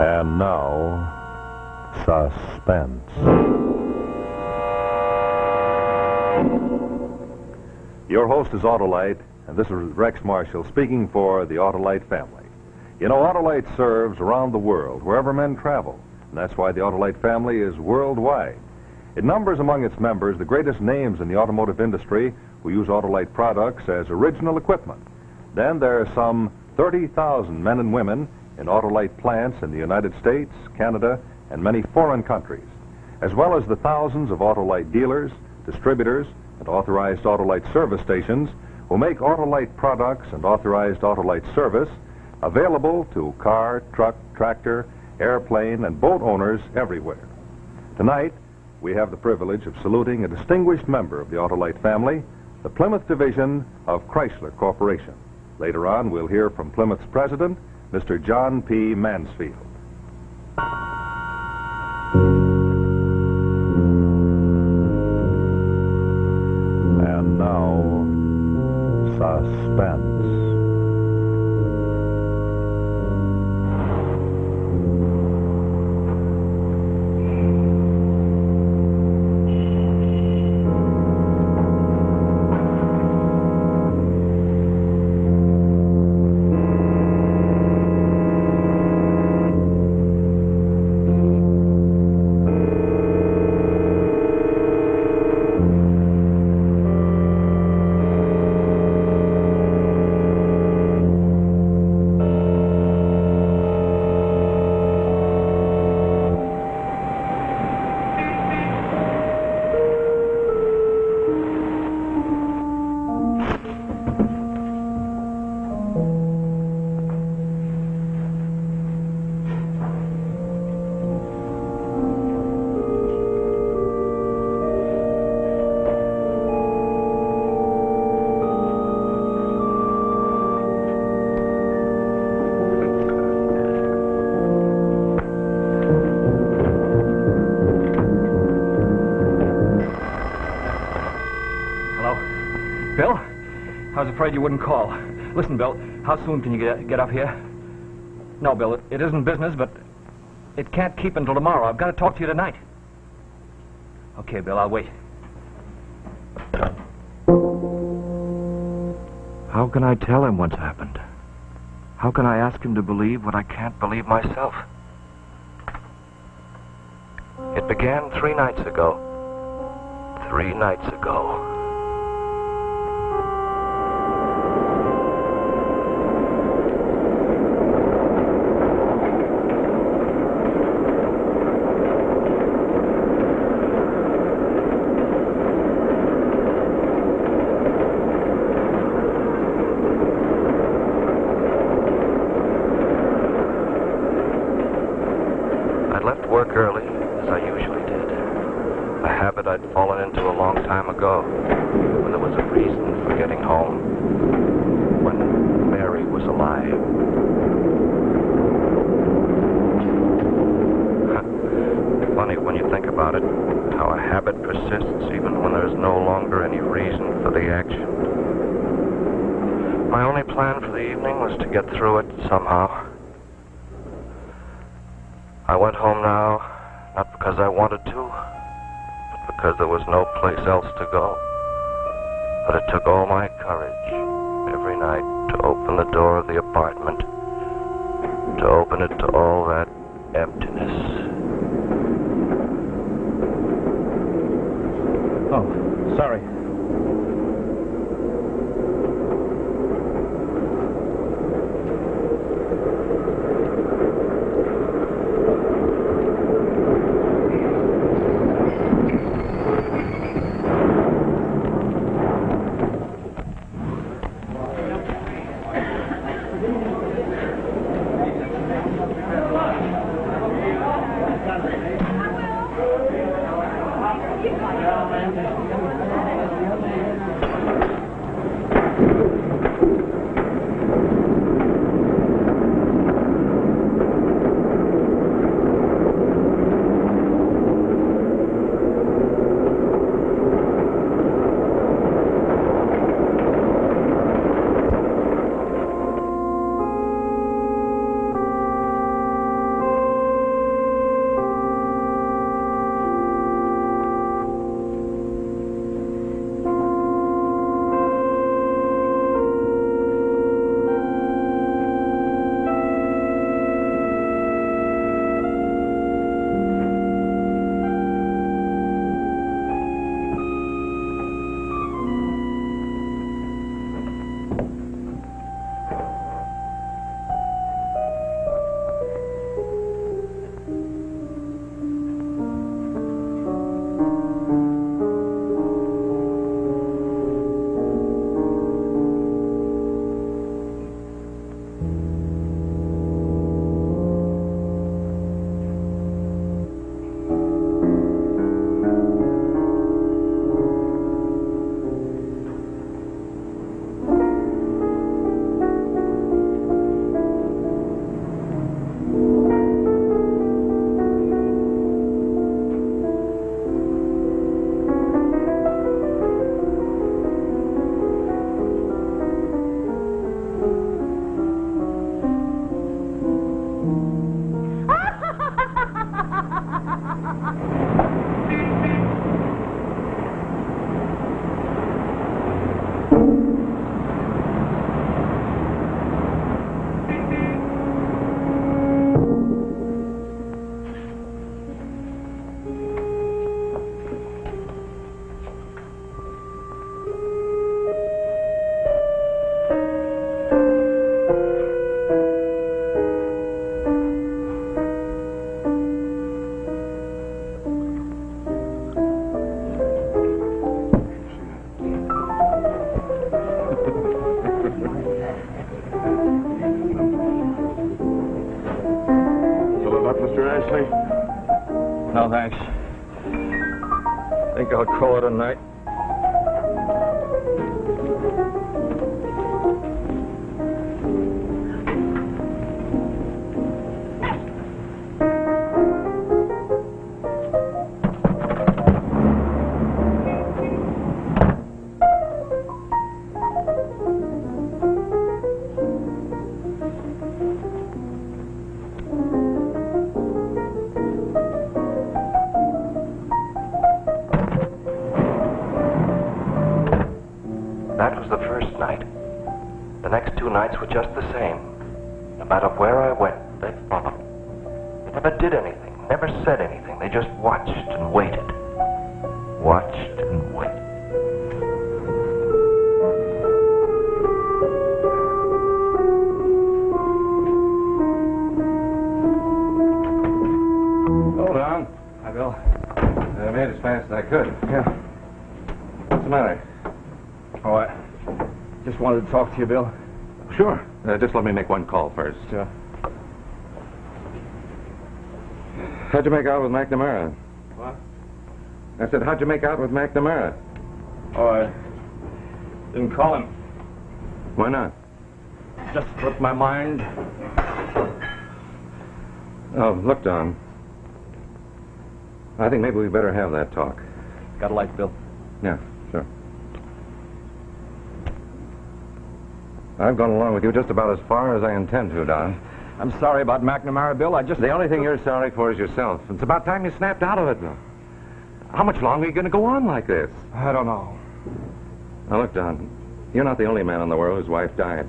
And now, Suspense. Your host is Autolite, and this is Rex Marshall speaking for the Autolite family. You know, Autolite serves around the world, wherever men travel, and that's why the Autolite family is worldwide. It numbers among its members the greatest names in the automotive industry who use Autolite products as original equipment. Then there are some 30,000 men and women in Autolite plants in the United States, Canada, and many foreign countries, as well as the thousands of Autolite dealers, distributors, and authorized Autolite service stations who make Autolite products and authorized Autolite service available to car, truck, tractor, airplane, and boat owners everywhere. Tonight, we have the privilege of saluting a distinguished member of the Autolite family, the Plymouth division of Chrysler Corporation. Later on, we'll hear from Plymouth's president, Mr. John P. Mansfield. And now, Suspense. Bill? I was afraid you wouldn't call. Listen, Bill, how soon can you get up here? No, Bill, it isn't business, but it can't keep until tomorrow. I've got to talk to you tonight. Okay, Bill, I'll wait. How can I tell him what's happened? How can I ask him to believe what I can't believe myself? It began 3 nights ago. 3 nights ago. Work early, as I usually did. A habit I'd fallen into a long time ago, when there was a reason for getting home. When Mary was alive. Funny when you think about it, how a habit persists even when there's no longer any reason for the action. My only plan for the evening was to get through it somehow. I went home now, not because I wanted to, but because there was no place else to go. But it took all my courage every night to open the door of the apartment, to open it to all that emptiness. Oh, sorry. No, thanks. I think I'll call it a night. That was the first night. The next 2 nights were just the same. No matter where I went, they followed. They never did anything, never said anything. They just watched and waited. Watched and waited. Hold on. Hi, Bill. I made as fast as I could. Yeah. What's the matter? Oh, I just wanted to talk to you, Bill. Sure. Just let me make one call first. Sure. How'd you make out with McNamara? What? I said, how'd you make out with McNamara? Oh, I didn't call him. Why not? Just slipped my mind. Oh, look, Don. I think maybe we better have that talk. Got a light, Bill? Yeah, sure. I've gone along with you just about as far as I intend to, Don. I'm sorry about McNamara, Bill. The only thing you're sorry for is yourself. It's about time you snapped out of it, Bill. How much longer are you going to go on like this? I don't know. Now, look, Don, you're not the only man in the world whose wife died.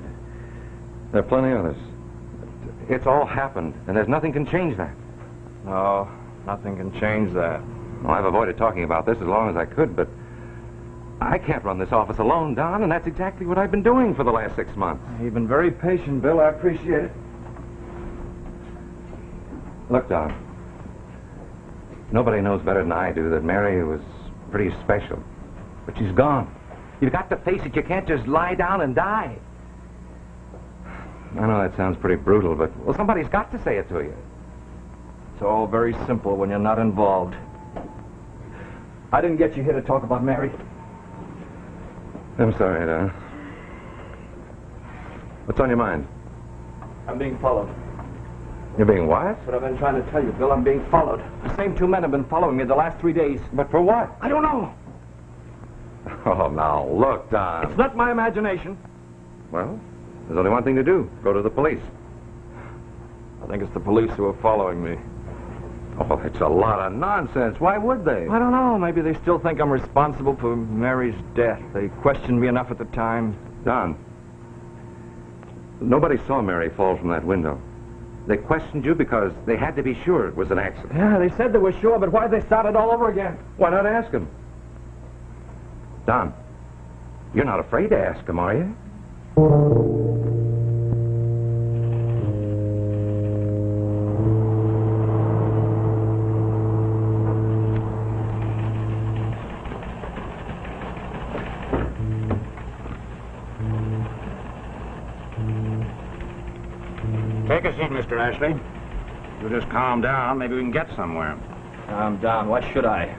There are plenty others. It's all happened, and there's nothing can change that. No, nothing can change that. Well, I've avoided talking about this as long as I could, but I can't run this office alone, Don, and that's exactly what I've been doing for the last 6 months. You've been very patient, Bill. I appreciate it. Look, Don, nobody knows better than I do that Mary was pretty special. But she's gone. You've got to face it. You can't just lie down and die. I know that sounds pretty brutal, but, well, somebody's got to say it to you. It's all very simple when you're not involved. I didn't get you here to talk about Mary. I'm sorry, Don. What's on your mind? I'm being followed. You're being what? That's what I've been trying to tell you, Bill. I'm being followed. The same 2 men have been following me the last 3 days. But for what? I don't know. Oh, now, look, Don. It's not my imagination. Well, there's only one thing to do. Go to the police. I think it's the police who are following me. Oh, it's a lot of nonsense. Why would they? I don't know. Maybe they still think I'm responsible for Mary's death. They questioned me enough at the time. Don, nobody saw Mary fall from that window. They questioned you because they had to be sure it was an accident. Yeah, they said they were sure, but why'd they start it all over again? Why not ask him? Don, you're not afraid to ask him, are you? Take a seat, Mr. Ashley. You'll just calm down. Maybe we can get somewhere. Calm down. Why should I?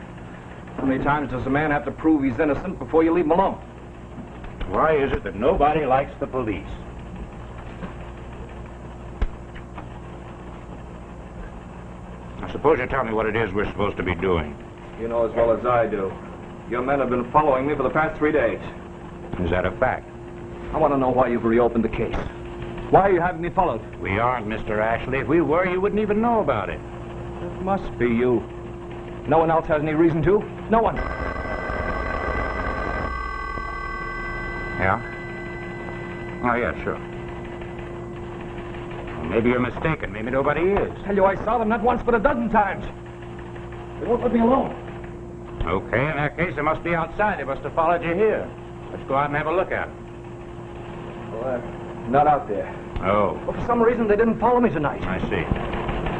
How many times does a man have to prove he's innocent before you leave him alone? Why is it that nobody likes the police? Now, suppose you tell me what it is we're supposed to be doing. You know as well as I do. Your men have been following me for the past 3 days. Is that a fact? I want to know why you've reopened the case. Why are you having me followed? We aren't, Mr. Ashley. If we were, you wouldn't even know about it. It must be you. No one else has any reason to? No one. Yeah? Oh, yeah, sure. Well, maybe you're mistaken. Maybe nobody is. I tell you, I saw them not once but a dozen times. They won't let me alone. Okay, in that case, they must be outside. They must have followed you here. Let's go out and have a look at them. Well, not out there. Oh. But for some reason, they didn't follow me tonight. I see.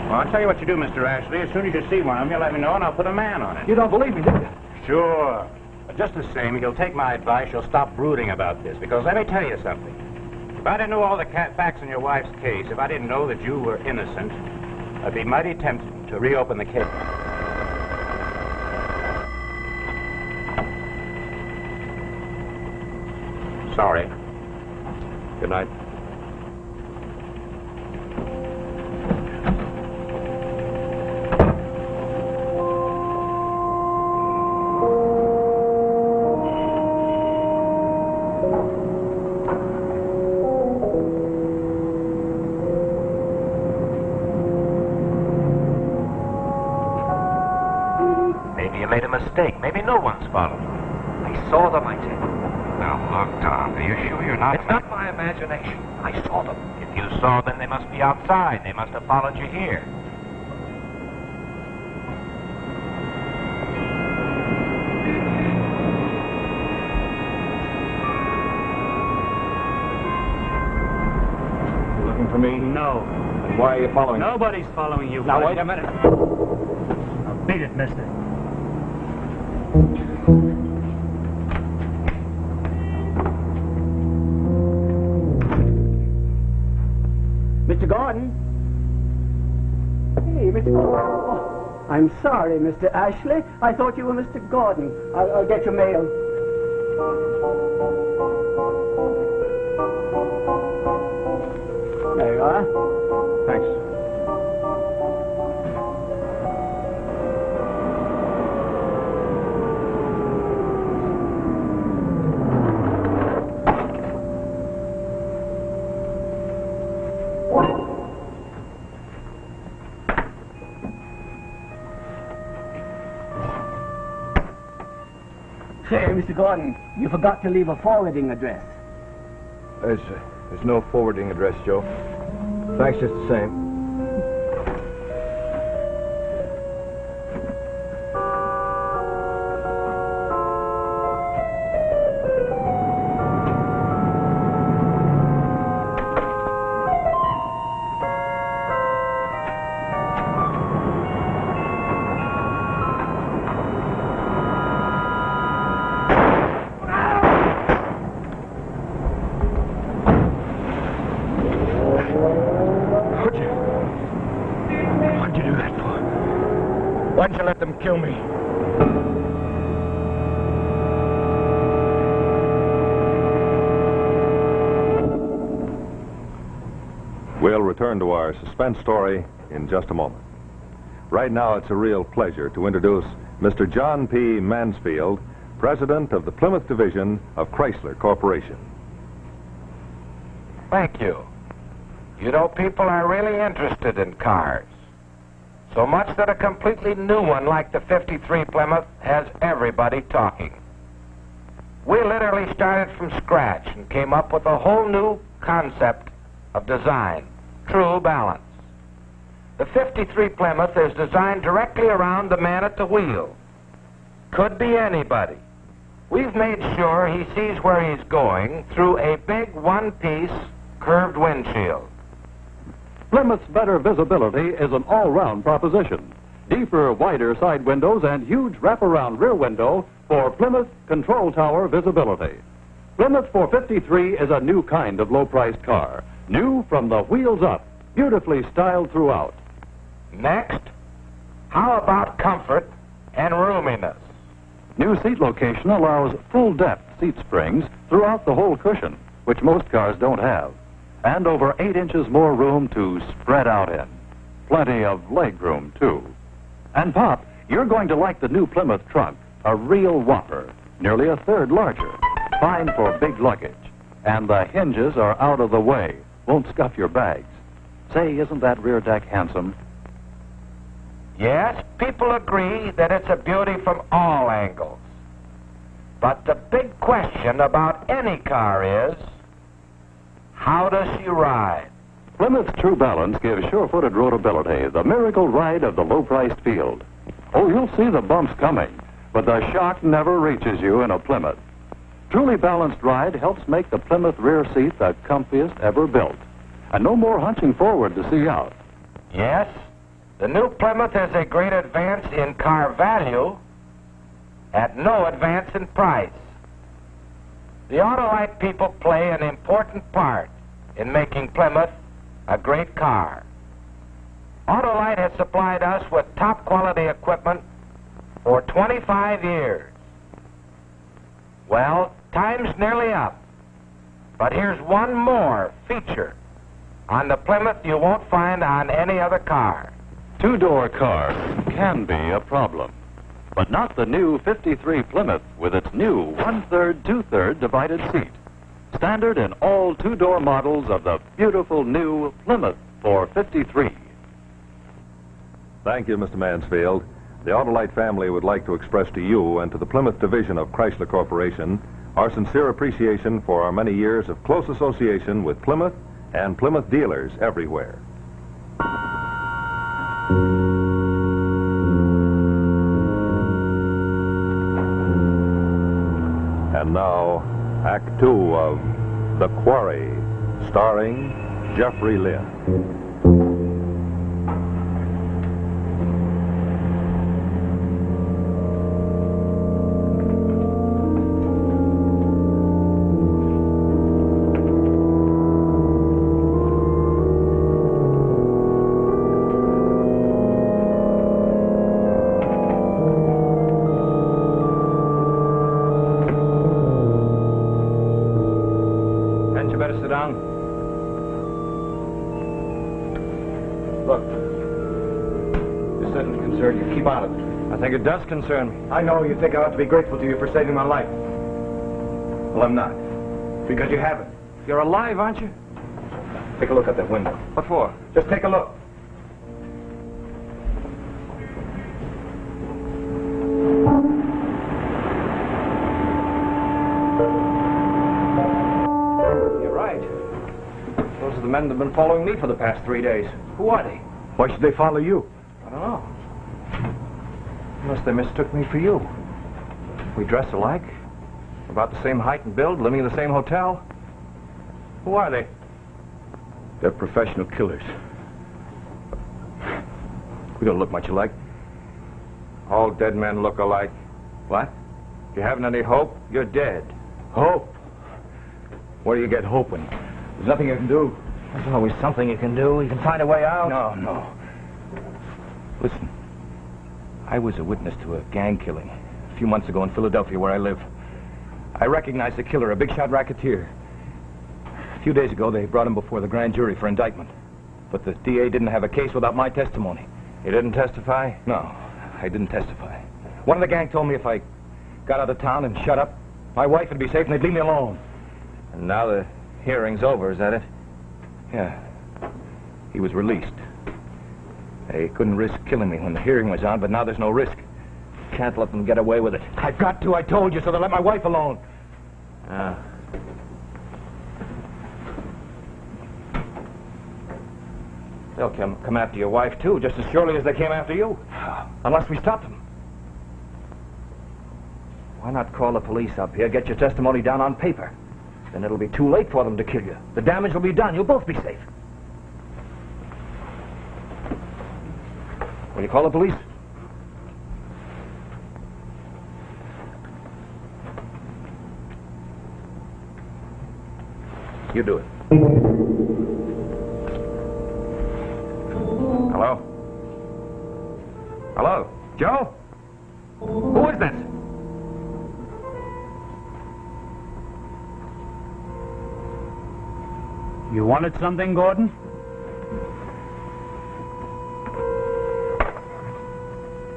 Well, I'll tell you what you do, Mr. Ashley. As soon as you see one of them, you let me know, and I'll put a man on it. You don't believe me, do you? Sure. But just the same, if you'll take my advice, you'll stop brooding about this. Because let me tell you something. If I didn't know all the facts in your wife's case, if I didn't know that you were innocent, I'd be mighty tempted to reopen the case. Sorry. Good night. Maybe you made a mistake. Maybe no one's followed you. I saw them, I tell you. Now, look, Tom, are you sure you're not... It's not my imagination. I saw them. If you saw them, they must be outside. They must have followed you here. You looking for me? No. Then why are you following me? Nobody's following you. Now, bud. wait a minute. Now, beat it, mister. Mr. Gordon? Hey, Mr. Gordon. Oh, I'm sorry, Mr. Ashley. I thought you were Mr. Gordon. I'll get your mail. There you are. Thanks. Say, Mr. Gordon, you forgot to leave a forwarding address. There's no forwarding address, Joe. Thanks just the same. What'd you do that for? Why'd you let them kill me? We'll return to our suspense story in just a moment. Right now, it's a real pleasure to introduce Mr. John P. Mansfield, President of the Plymouth Division of Chrysler Corporation. Thank you. You know, people are really interested in cars. So much that a completely new one like the 53 Plymouth has everybody talking. We literally started from scratch and came up with a whole new concept of design, true balance. The 53 Plymouth is designed directly around the man at the wheel. Could be anybody. We've made sure he sees where he's going through a big one-piece curved windshield. Plymouth's better visibility is an all-round proposition. Deeper, wider side windows and huge wraparound rear window for Plymouth Control Tower visibility. Plymouth 453 is a new kind of low-priced car. New from the wheels up, beautifully styled throughout. Next, how about comfort and roominess? New seat location allows full-depth seat springs throughout the whole cushion, which most cars don't have. And over 8 inches more room to spread out in. Plenty of leg room, too. And, Pop, you're going to like the new Plymouth trunk, a real whopper, nearly a third larger, fine for big luggage. And the hinges are out of the way, won't scuff your bags. Say, isn't that rear deck handsome? Yes, people agree that it's a beauty from all angles. But the big question about any car is, how does she ride? Plymouth's True Balance gives sure-footed roadability, the miracle ride of the low-priced field. Oh, you'll see the bumps coming, but the shock never reaches you in a Plymouth. Truly balanced ride helps make the Plymouth rear seat the comfiest ever built. And no more hunching forward to see out. Yes, the new Plymouth is a great advance in car value at no advance in price. The Autolite people play an important part in making Plymouth a great car. Autolite has supplied us with top quality equipment for 25 years. Well, time's nearly up, But here's one more feature. On the Plymouth you won't find on any other car. Two-door cars can be a problem, but not the new 53 Plymouth with its new one-third, two-third divided seat. Standard in all two-door models of the beautiful new Plymouth 453. Thank you, Mr. Mansfield. The Autolite family would like to express to you and to the Plymouth division of Chrysler Corporation our sincere appreciation for our many years of close association with Plymouth and Plymouth dealers everywhere. And now, Act Two of The Quarry, starring Jeffrey Lynn. Sit down. Look, this doesn't concern you. Keep out of it. I think it does concern me. I know you think I ought to be grateful to you for saving my life. Well, I'm not. Because you haven't. You're alive, aren't you? Take a look at that window. What for? Just take a look. The men have been following me for the past 3 days. Who are they? Why should they follow you? I don't know. Unless they mistook me for you. We dress alike. We're about the same height and build, living in the same hotel. Who are they? They're professional killers. We don't look much alike. All dead men look alike. What? If you haven't any hope, you're dead. Hope? Where do you get hope when there's nothing you can do? There's always something you can do. You can find a way out. No. Listen. I was a witness to a gang killing a few months ago in Philadelphia, where I live. I recognized the killer, a big-shot racketeer. A few days ago, they brought him before the grand jury for indictment. But the DA didn't have a case without my testimony. You didn't testify? No, I didn't testify. One of the gang told me if I got out of town and shut up, my wife would be safe and they'd leave me alone. And now the hearing's over, is that it? Yeah. He was released. They couldn't risk killing me when the hearing was on, but now there's no risk. Can't let them get away with it. I've got to, I told you, so they'll let my wife alone. They'll come after your wife, too, just as surely as they came after you. Unless we stop them. Why not call the police up here, get your testimony down on paper? Then it'll be too late for them to kill you. The damage will be done. You'll both be safe. Will you call the police? You do it. Hello? Hello? Joe? Who is this? You wanted something, Gordon?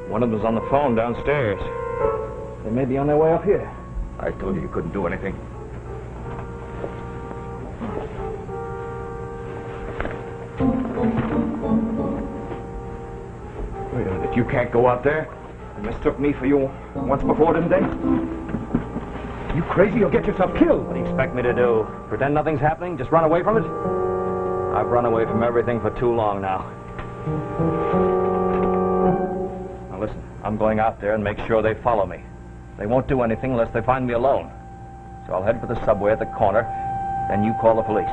One of them's on the phone downstairs. They may be on their way up here. I told you couldn't do anything. Wait a minute, you can't go out there? They mistook me for you once before, didn't they? You crazy? You'll get yourself killed. What do you expect me to do? Pretend nothing's happening? Just run away from it? I've run away from everything for too long now. Now listen, I'm going out there and make sure they follow me. They won't do anything unless they find me alone. So I'll head for the subway at the corner, then you call the police.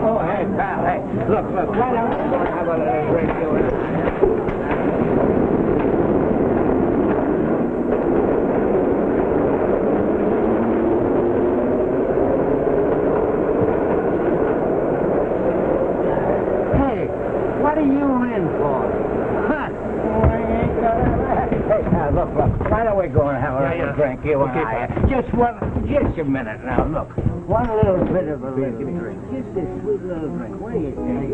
Oh, hey, pal, hey. Look, why don't we have a little drink? Hey, what are you in for? Huh? Hey, pal, look, why don't we go and have a little drink, you and I? Just a minute now, look. One little bit of a little drink. Just a sweet little drink. What do you think?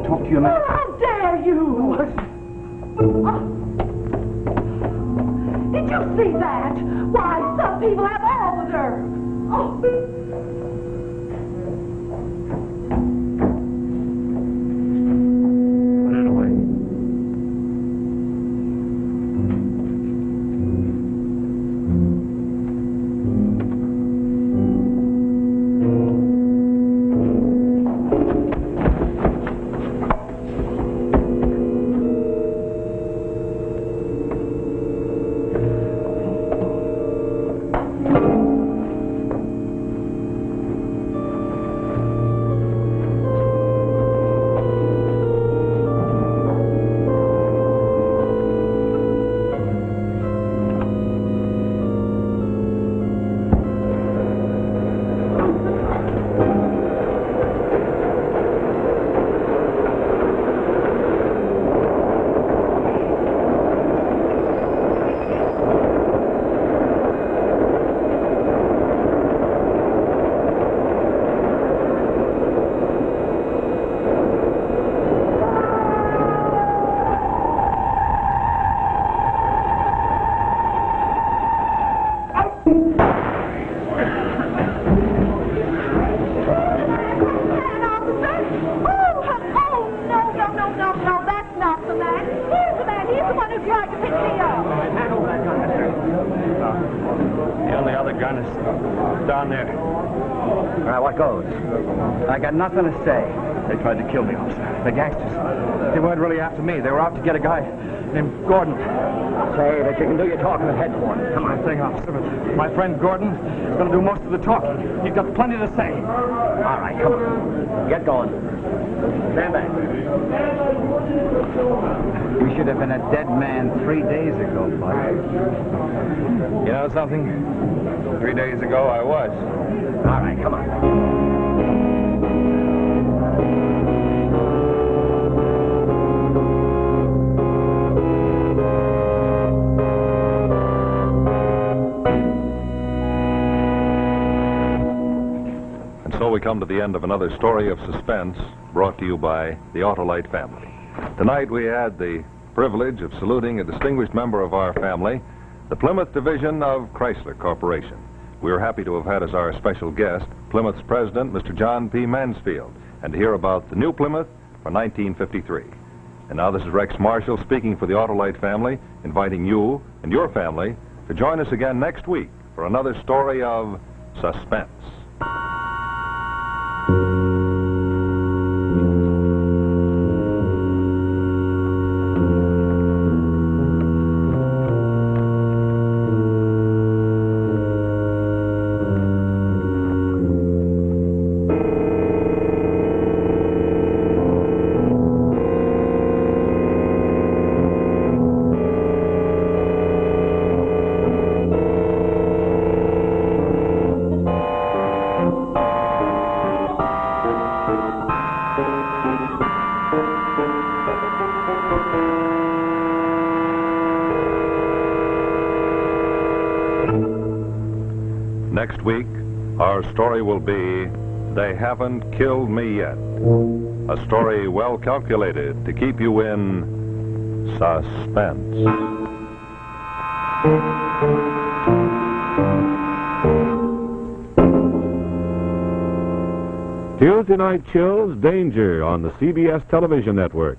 Talk to you now. How dare you! Did you see that? Why, some people have all the nerve. Oh. Put it away. Down there. All right, what goes? I got nothing to say. They tried to kill me, officer. The gangsters. They weren't really after me. They were out to get a guy named Gordon. Say that you can do your talking at headquarters. Come on, thing, officer. But my friend Gordon is going to do most of the talking. He's got plenty to say. All right, come on. Get going. Stand back. We should have been a dead man 3 days ago, Bud. You know something? 3 days ago, I was. All right, come on. So we come to the end of another story of suspense brought to you by the Autolite family. Tonight we had the privilege of saluting a distinguished member of our family, the Plymouth Division of Chrysler Corporation. We are happy to have had as our special guest Plymouth's president, Mr. John P. Mansfield, and to hear about the new Plymouth for 1953. And now this is Rex Marshall speaking for the Autolite family, inviting you and your family to join us again next week for another story of suspense. Next week, our story will be They Haven't Killed Me Yet. A story well calculated to keep you in suspense. Tuesday Night Chills, Danger on the CBS television network.